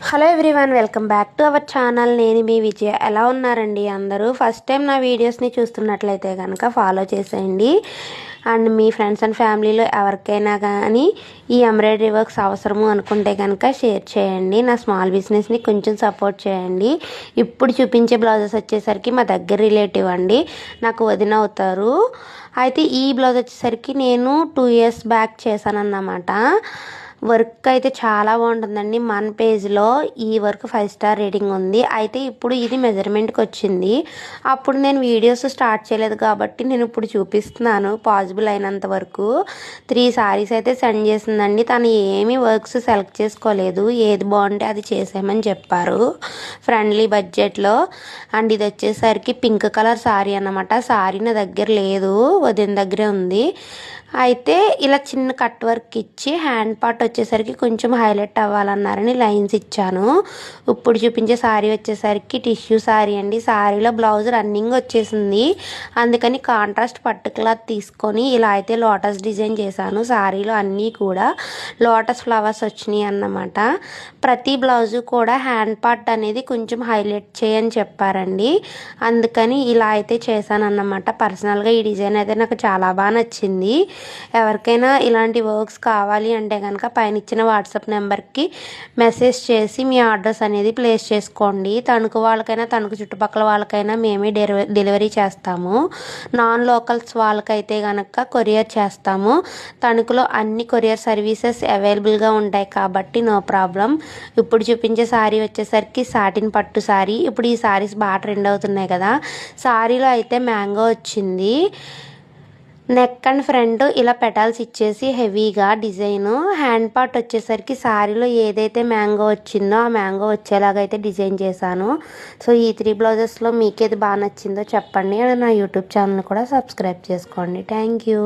Hello everyone, welcome back to our channel. నేను మీ విజయ. ఎలా ఉన్నారండి అందరూ? ఫస్ట్ టైం నా వీడియోస్ని చూస్తున్నట్లయితే కనుక ఫాలో చేసేయండి. అండ్ మీ ఫ్రెండ్స్ అండ్ ఫ్యామిలీలో ఎవరికైనా కానీ ఈ ఎంబ్రాయిడరీ వర్క్స్ అవసరము అనుకుంటే కనుక షేర్ చేయండి. నా స్మాల్ బిజినెస్ని కొంచెం సపోర్ట్ చేయండి. ఇప్పుడు చూపించే బ్లౌజెస్ వచ్చేసరికి మా దగ్గర రిలేటివ్ అండి, నాకు వదిన అవుతారు. అయితే ఈ బ్లౌజ్ వచ్చేసరికి నేను 2 years బ్యాక్ చేశానన్నమాట. వర్క్ అయితే చాలా బాగుంటుందండి. మన పేజ్లో ఈ వర్క్ 5 star రేటింగ్ ఉంది. అయితే ఇప్పుడు ఇది మెజర్మెంట్కి వచ్చింది. అప్పుడు నేను వీడియోస్ స్టార్ట్ చేయలేదు కాబట్టి నేను ఇప్పుడు చూపిస్తున్నాను పాసిబుల్ అయినంత వరకు. 3 sarees అయితే సెండ్ చేసిందండి. తను ఏమీ వర్క్స్ సెలెక్ట్ చేసుకోలేదు, ఏది బాగుంటే అది చేసామని చెప్పారు ఫ్రెండ్లీ బడ్జెట్లో. అండ్ ఇది వచ్చేసరికి పింక్ కలర్ సారీ అన్నమాట. సారీ నా దగ్గర లేదు, వదిన దగ్గరే ఉంది. అయితే ఇలా చిన్న కట్ వర్క్ ఇచ్చి హ్యాండ్ పార్ట్ వచ్చేసరికి కొంచెం హైలైట్ అవ్వాలన్నారని లైన్స్ ఇచ్చాను. ఇప్పుడు చూపించే శారీ వచ్చేసరికి టిష్యూ శారీ అండి. శారీలో బ్లౌజ్ రన్నింగ్ వచ్చేసింది, అందుకని కాంట్రాస్ట్ పట్టు క్లాత్ తీసుకొని ఇలా అయితే లోటస్ డిజైన్ చేశాను. శారీలో అన్నీ కూడా లోటస్ ఫ్లవర్స్ వచ్చినాయి అన్నమాట. ప్రతి బ్లౌజు కూడా హ్యాండ్ పార్ట్ అనేది కొంచెం హైలైట్ చేయని చెప్పారండి, అందుకని ఇలా అయితే చేశాను అన్నమాట. పర్సనల్గా ఈ డిజైన్ అయితే నాకు చాలా బాగా నచ్చింది. ఎవరికైనా ఇలాంటి వర్క్స్ కావాలి అంటే కనుక పైన ఇచ్చిన వాట్సాప్ నెంబర్కి మెసేజ్ చేసి మీ ఆర్డర్స్ అనేది ప్లేస్ చేసుకోండి. తణుకు వాళ్ళకైనా తణుకు చుట్టుపక్కల వాళ్ళకైనా మేమే డెలివరీ చేస్తాము. నాన్ లోకల్స్ వాళ్ళకైతే కనుక కొరియర్ చేస్తాము. తణుకులో అన్ని కొరియర్ సర్వీసెస్ అవైలబుల్గా ఉంటాయి కాబట్టి నో ప్రాబ్లం. ఇప్పుడు చూపించే శారీ వచ్చేసరికి సాటిన్ పట్టు శారీ. ఇప్పుడు ఈ శారీస్ బాగా ట్రెండ్ అవుతున్నాయి కదా. శారీలో అయితే మ్యాంగో వచ్చింది. నెక్ అండ్ ఫ్రంట్ ఇలా పెటల్స్ ఇచ్చేసి హెవీగా డిజైన్. హ్యాండ్ పార్ట్ వచ్చేసరికి శారీలో ఏదైతే మ్యాంగో వచ్చిందో ఆ మ్యాంగో వచ్చేలాగా అయితే డిజైన్ చేశాను. సో ఈ 3 బ్లౌజెస్లో మీకేది బాగా నచ్చిందో చెప్పండి. నా యూట్యూబ్ ఛానల్ కూడా సబ్స్క్రైబ్ చేసుకోండి. Thank you.